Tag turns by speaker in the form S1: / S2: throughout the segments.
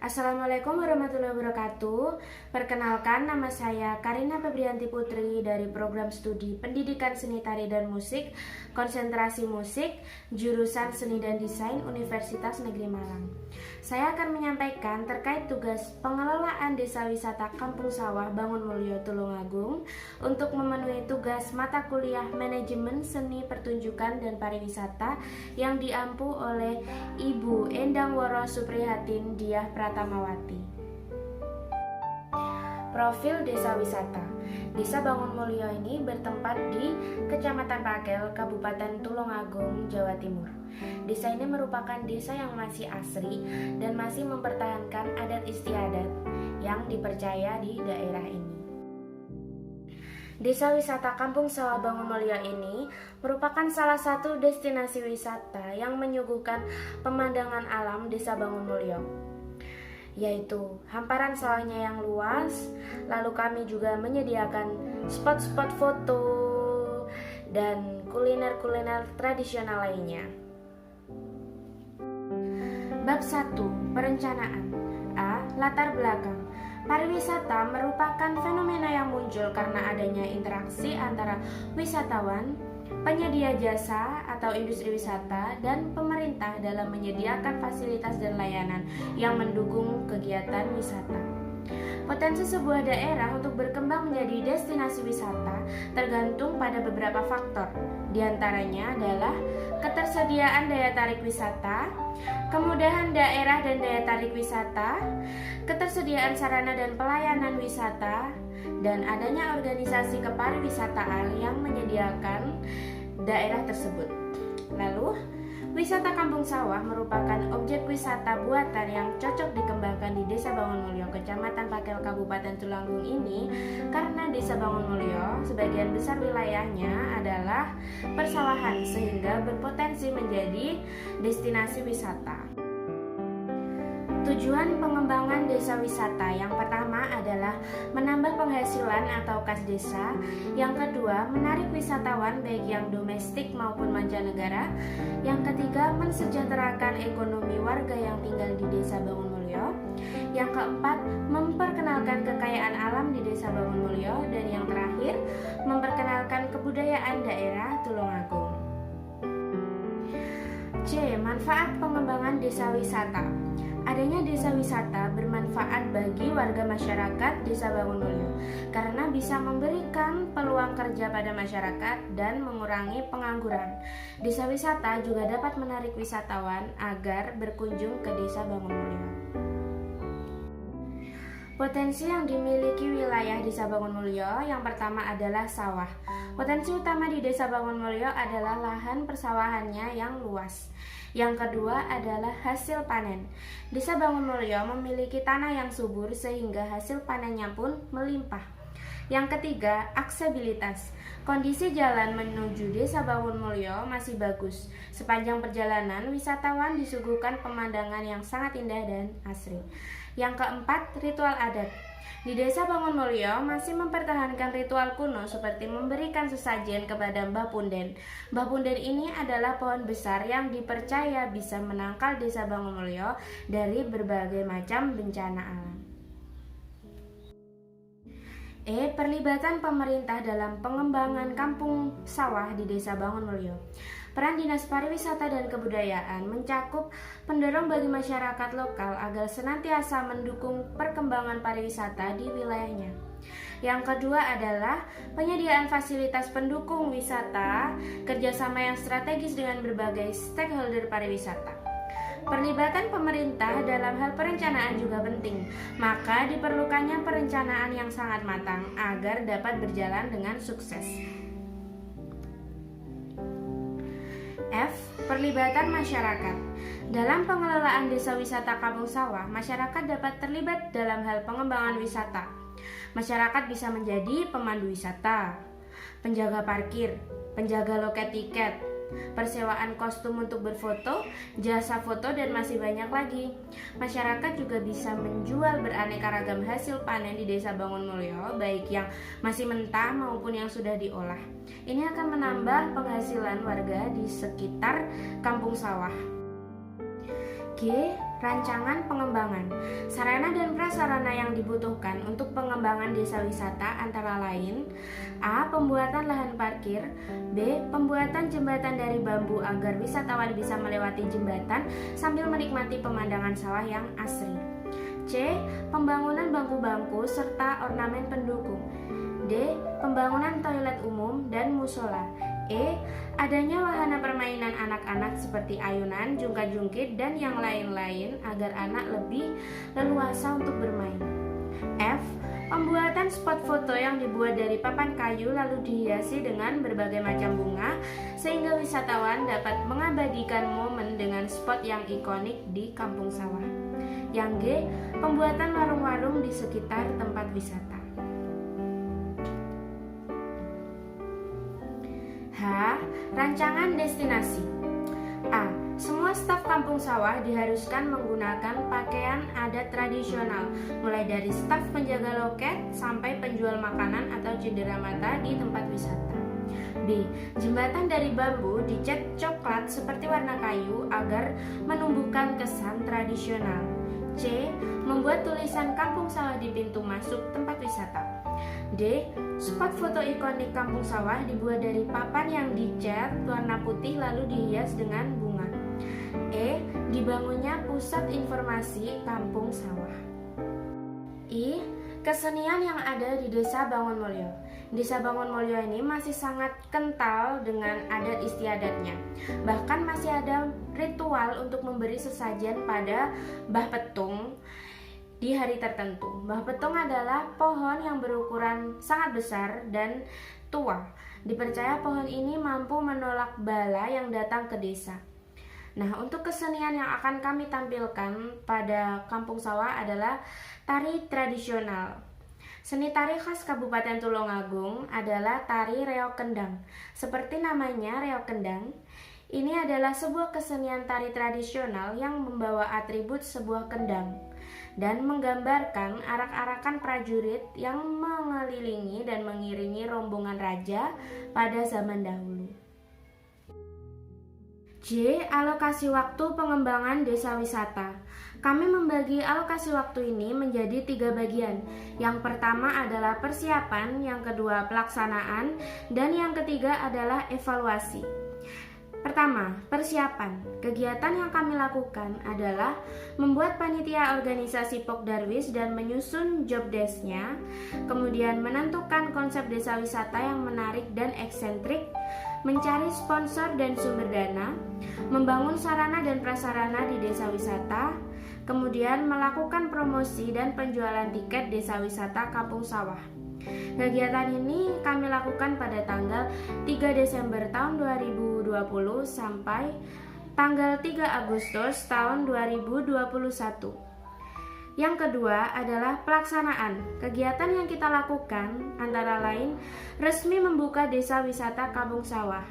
S1: Assalamualaikum warahmatullahi wabarakatuh. Perkenalkan, nama saya Karina Febrianti Putri dari Program Studi Pendidikan Seni Tari dan Musik, Konsentrasi Musik, Jurusan Seni dan Desain Universitas Negeri Malang. Saya akan menyampaikan terkait tugas pengelolaan Desa Wisata Kampung Sawah Bangunmulyo Tulungagung untuk memenuhi tugas mata kuliah Manajemen Seni Pertunjukan dan Pariwisata yang diampu oleh Ibu Endang Woro Suprihatin Diah Pratamawati. Profil Desa Wisata. Desa Bangunmulyo ini bertempat di Kecamatan Pakel, Kabupaten Tulungagung, Jawa Timur. Desa ini merupakan desa yang masih asri dan masih mempertahankan adat istiadat yang dipercaya di daerah ini. Desa wisata Kampung Sawah Bangunmulyo ini merupakan salah satu destinasi wisata yang menyuguhkan pemandangan alam Desa Bangunmulyo, yaitu hamparan sawahnya yang luas. Lalu kami juga menyediakan spot-spot foto dan kuliner-kuliner tradisional lainnya. Bab 1. Perencanaan. A. Latar belakang. Pariwisata merupakan fenomena yang muncul karena adanya interaksi antara wisatawan, penyedia jasa atau industri wisata, dan pemerintah dalam menyediakan fasilitas dan layanan yang mendukung kegiatan wisata. Potensi sebuah daerah untuk berkembang menjadi destinasi wisata tergantung pada beberapa faktor. Di antaranya adalah ketersediaan daya tarik wisata, kemudahan daerah dan daya tarik wisata, ketersediaan sarana dan pelayanan wisata, dan adanya organisasi kepariwisataan yang menyediakan daerah tersebut. Lalu, wisata Kampung Sawah merupakan objek wisata buatan yang cocok dikembangkan di Desa Bangunmulyo, Kecamatan Pakel, Kabupaten Tulungagung ini karena Desa Bangunmulyo sebagian besar wilayahnya adalah persawahan sehingga berpotensi menjadi destinasi wisata. Tujuan pengembangan desa wisata yang pertama adalah menambah penghasilan atau kas desa. Yang kedua, menarik wisatawan baik yang domestik maupun mancanegara. Yang ketiga, mensejahterakan ekonomi warga yang tinggal di Desa Bangunmulyo. Yang keempat, memperkenalkan kekayaan alam di Desa Bangunmulyo. Dan yang terakhir, memperkenalkan kebudayaan daerah Tulungagung. C. Manfaat pengembangan desa wisata. Adanya desa wisata bermanfaat bagi warga masyarakat Desa Bangunmulyo karena bisa memberikan peluang kerja pada masyarakat dan mengurangi pengangguran. Desa wisata juga dapat menarik wisatawan agar berkunjung ke Desa Bangunmulyo. Potensi yang dimiliki wilayah Desa Bangunmulyo yang pertama adalah sawah. Potensi utama di Desa Bangunmulyo adalah lahan persawahannya yang luas. Yang kedua adalah hasil panen. Desa Bangunmulyo memiliki tanah yang subur sehingga hasil panennya pun melimpah. Yang ketiga, aksesibilitas. Kondisi jalan menuju Desa Bangunmulyo masih bagus. Sepanjang perjalanan, wisatawan disuguhkan pemandangan yang sangat indah dan asri. Yang keempat, ritual adat. Di Desa Bangunmulyo masih mempertahankan ritual kuno seperti memberikan sesajen kepada Mbah Punden. Mbah Punden ini adalah pohon besar yang dipercaya bisa menangkal Desa Bangunmulyo dari berbagai macam bencana alam. E. Perlibatan pemerintah dalam pengembangan kampung sawah di Desa Bangunmulyo. Peran Dinas Pariwisata dan Kebudayaan mencakup pendorong bagi masyarakat lokal agar senantiasa mendukung perkembangan pariwisata di wilayahnya. Yang kedua adalah penyediaan fasilitas pendukung wisata, kerjasama yang strategis dengan berbagai stakeholder pariwisata. Perlibatan pemerintah dalam hal perencanaan juga penting, maka diperlukannya perencanaan yang sangat matang agar dapat berjalan dengan sukses. F. Perlibatan masyarakat. Dalam pengelolaan desa wisata Kampung Sawah, masyarakat dapat terlibat dalam hal pengembangan wisata. Masyarakat bisa menjadi pemandu wisata, penjaga parkir, penjaga loket tiket, persewaan kostum untuk berfoto, jasa foto, dan masih banyak lagi. Masyarakat juga bisa menjual beraneka ragam hasil panen di Desa Bangunmulyo, baik yang masih mentah maupun yang sudah diolah. Ini akan menambah penghasilan warga di sekitar kampung sawah. G. rancangan pengembangan. Sarana dan prasarana yang dibutuhkan untuk pengembangan desa wisata antara lain: A. Pembuatan lahan parkir. B. Pembuatan jembatan dari bambu agar wisatawan bisa melewati jembatan sambil menikmati pemandangan sawah yang asri. C. Pembangunan bangku-bangku serta ornamen pendukung. D. Pembangunan toilet umum dan musola. E. Adanya wahana permainan anak-anak seperti ayunan, jungkat-jungkit, dan yang lain-lain agar anak lebih leluasa untuk bermain. F. Pembuatan spot foto yang dibuat dari papan kayu lalu dihiasi dengan berbagai macam bunga sehingga wisatawan dapat mengabadikan momen dengan spot yang ikonik di kampung sawah. Yang G. Pembuatan warung-warung di sekitar tempat wisata. H. Rancangan destinasi. A. Semua staf kampung sawah diharuskan menggunakan pakaian adat tradisional, mulai dari staf penjaga loket sampai penjual makanan atau cenderamata di tempat wisata. B. Jembatan dari bambu dicat coklat seperti warna kayu agar menumbuhkan kesan tradisional. C. Membuat tulisan kampung sawah di pintu masuk tempat wisata. D. Spot foto ikonik kampung sawah dibuat dari papan yang dicat warna putih lalu dihias dengan bunga. E. Dibangunnya pusat informasi kampung sawah. I. Kesenian yang ada di Desa Bangunmulyo. Desa Bangunmulyo ini masih sangat kental dengan adat istiadatnya. Bahkan masih ada ritual untuk memberi sesajen pada Mbah Petung di hari tertentu. Mbah Petung adalah pohon yang berukuran sangat besar dan tua. Dipercaya pohon ini mampu menolak bala yang datang ke desa. Nah, untuk kesenian yang akan kami tampilkan pada kampung sawah adalah tari tradisional. Seni tari khas Kabupaten Tulungagung adalah tari reog kendang. Seperti namanya, reog kendang, ini adalah sebuah kesenian tari tradisional yang membawa atribut sebuah kendang dan menggambarkan arak-arakan prajurit yang mengelilingi dan mengiringi rombongan raja pada zaman dahulu. J. Alokasi waktu pengembangan desa wisata. Kami membagi alokasi waktu ini menjadi 3 bagian. Yang pertama adalah persiapan, yang kedua pelaksanaan, dan yang ketiga adalah evaluasi. Pertama, persiapan. Kegiatan yang kami lakukan adalah membuat panitia organisasi Pok Darwis dan menyusun job desk-nya, kemudian menentukan konsep desa wisata yang menarik dan eksentrik, mencari sponsor dan sumber dana, membangun sarana dan prasarana di desa wisata, kemudian melakukan promosi dan penjualan tiket desa wisata Kampung Sawah. Kegiatan ini kami lakukan pada tanggal 3 Desember tahun 2020 sampai tanggal 3 Agustus tahun 2021. Yang kedua adalah pelaksanaan. Kegiatan yang kita lakukan antara lain resmi membuka desa wisata Kampung Sawah,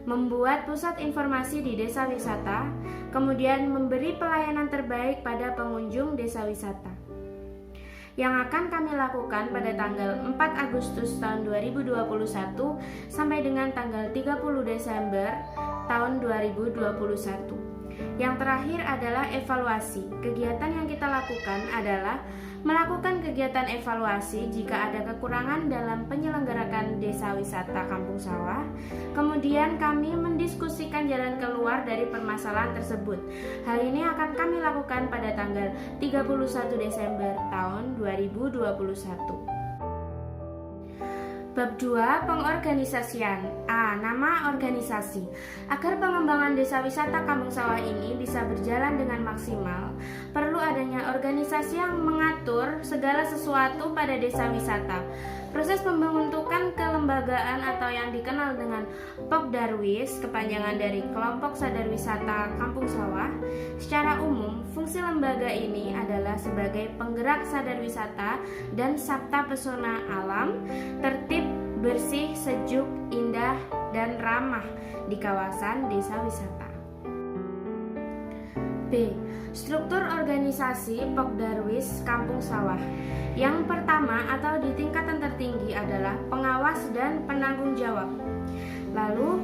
S1: membuat pusat informasi di desa wisata, kemudian memberi pelayanan terbaik pada pengunjung desa wisata. Yang akan kami lakukan pada tanggal 4 Agustus tahun 2021 sampai dengan tanggal 30 Desember tahun 2021. Yang terakhir adalah evaluasi. Kegiatan yang kita lakukan adalah melakukan kegiatan evaluasi jika ada kekurangan dalam penyelenggarakan desa wisata Kampung Sawah. Kemudian kami mendiskusikan jalan keluar dari permasalahan tersebut. Hal ini akan kami lakukan pada tanggal 31 Desember tahun 2021. Bab 2. Pengorganisasian. A. Nama organisasi. Agar pengembangan desa wisata Kampung Sawah ini bisa berjalan dengan maksimal, perlu adanya organisasi yang mengatur segala sesuatu pada desa wisata. Proses pembentukan kelembagaan atau yang dikenal dengan Pok Darwis, kepanjangan dari Kelompok Sadar Wisata Kampung Sawah. Secara umum, fungsi lembaga ini adalah sebagai penggerak sadar wisata dan sabta pesona alam, tertib, bersih, sejuk, indah, dan ramah di kawasan desa wisata. B. Struktur organisasi Pok Darwis Kampung Sawah. Yang pertama atau di tingkatan tertinggi adalah pengawas dan penanggung jawab. Lalu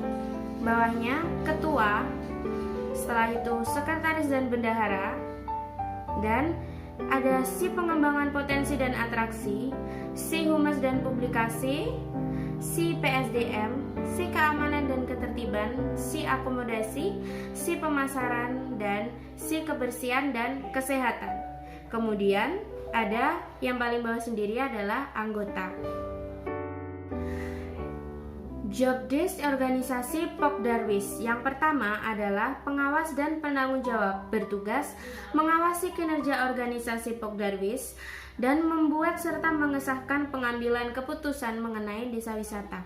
S1: bawahnya ketua, setelah itu sekretaris dan bendahara, Dan ada si pengembangan potensi dan atraksi, si humas dan publikasi, si PSDM, si keamanan dan ketertiban, si akomodasi, si pemasaran, dan si kebersihan dan kesehatan. Kemudian ada yang paling bawah sendiri adalah anggota. Job desk organisasi Pok Darwis. Yang pertama adalah pengawas dan penanggung jawab, bertugas mengawasi kinerja organisasi Pok Darwis dan membuat serta mengesahkan pengambilan keputusan mengenai desa wisata.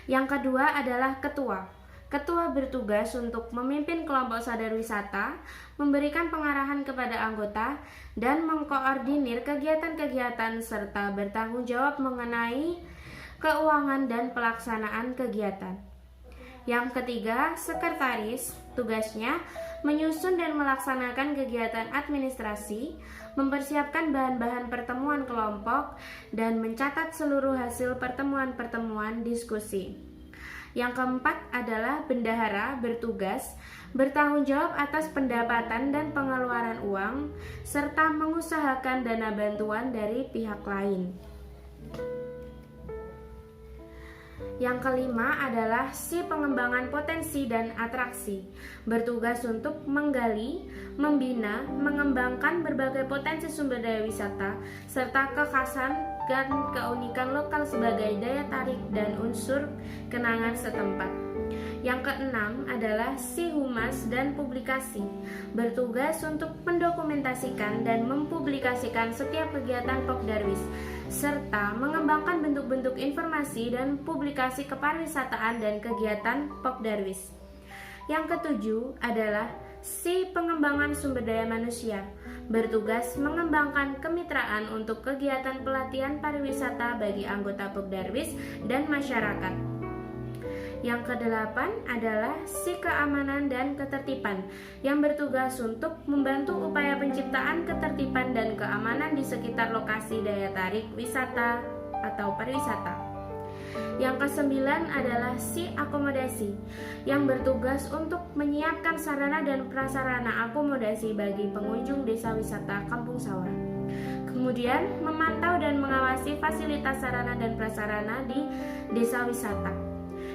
S1: Yang kedua adalah ketua. Ketua bertugas untuk memimpin kelompok sadar wisata, memberikan pengarahan kepada anggota, dan mengkoordinir kegiatan-kegiatan serta bertanggung jawab mengenai keuangan dan pelaksanaan kegiatan. Yang ketiga, sekretaris, tugasnya menyusun dan melaksanakan kegiatan administrasi, mempersiapkan bahan-bahan pertemuan kelompok, dan mencatat seluruh hasil pertemuan-pertemuan diskusi. Yang keempat adalah bendahara, bertugas bertanggung jawab atas pendapatan dan pengeluaran uang, serta mengusahakan dana bantuan dari pihak lain. Yang kelima adalah si pengembangan potensi dan atraksi, bertugas untuk menggali, membina, mengembangkan berbagai potensi sumber daya wisata, serta kekhasan dan keunikan lokal sebagai daya tarik dan unsur kenangan setempat. Yang keenam adalah si humas dan publikasi, bertugas untuk mendokumentasikan dan mempublikasikan setiap kegiatan Pok Darwis, serta mengembangkan bentuk-bentuk informasi dan publikasi kepariwisataan dan kegiatan Pok Darwis. Yang ketujuh adalah si pengembangan sumber daya manusia, bertugas mengembangkan kemitraan untuk kegiatan pelatihan pariwisata bagi anggota Pok Darwis dan masyarakat. Yang kedelapan adalah si keamanan dan ketertiban, yang bertugas untuk membantu upaya penciptaan ketertiban dan keamanan di sekitar lokasi daya tarik wisata atau pariwisata. Yang kesembilan adalah si akomodasi, yang bertugas untuk menyiapkan sarana dan prasarana akomodasi bagi pengunjung desa wisata Kampung Sawah. Kemudian memantau dan mengawasi fasilitas sarana dan prasarana di desa wisata.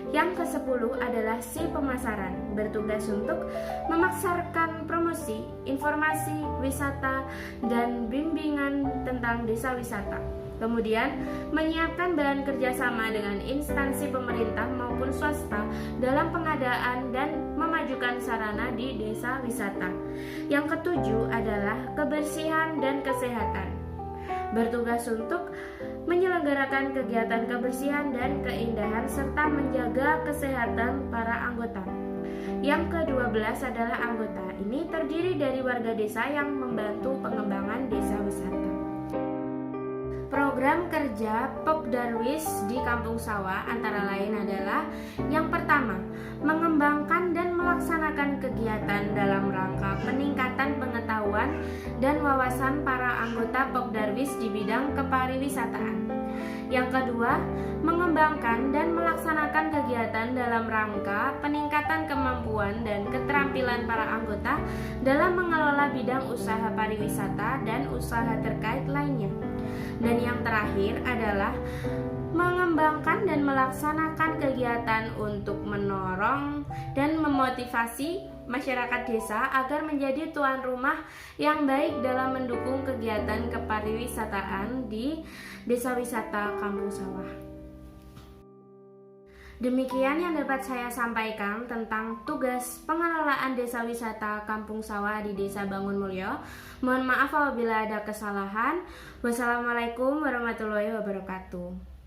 S1: Yang ke-10 adalah si pemasaran, bertugas untuk memasarkan promosi, informasi wisata, dan bimbingan tentang desa wisata. Kemudian menyiapkan bahan kerjasama dengan instansi pemerintah maupun swasta dalam pengadaan dan memajukan sarana di desa wisata. Yang ke-7 adalah kebersihan dan kesehatan, bertugas untuk menyelenggarakan kegiatan kebersihan dan keindahan serta menjaga kesehatan para anggota. Yang ke-12 adalah anggota. Ini terdiri dari warga desa yang membantu pengembangan desa wisata. Program kerja Pok Darwis di Kampung Sawah antara lain adalah: yang pertama, mengembangkan dan melaksanakan kegiatan dalam rangka peningkatan pengetahuan dan wawasan para anggota Pok Darwis di bidang kepariwisataan. Yang kedua, mengembangkan dan melaksanakan kegiatan dalam rangka peningkatan kemampuan dan keterampilan para anggota dalam mengelola bidang usaha pariwisata dan usaha terkait lainnya. Dan yang terakhir adalah mengembangkan dan melaksanakan kegiatan untuk menorong dan memotivasi masyarakat desa agar menjadi tuan rumah yang baik dalam mendukung kegiatan kepariwisataan di desa wisata Kampung Sawah. Demikian yang dapat saya sampaikan tentang tugas pengelolaan desa wisata Kampung Sawah di Desa Bangunmulyo. Mohon maaf apabila ada kesalahan. Wassalamualaikum warahmatullahi wabarakatuh.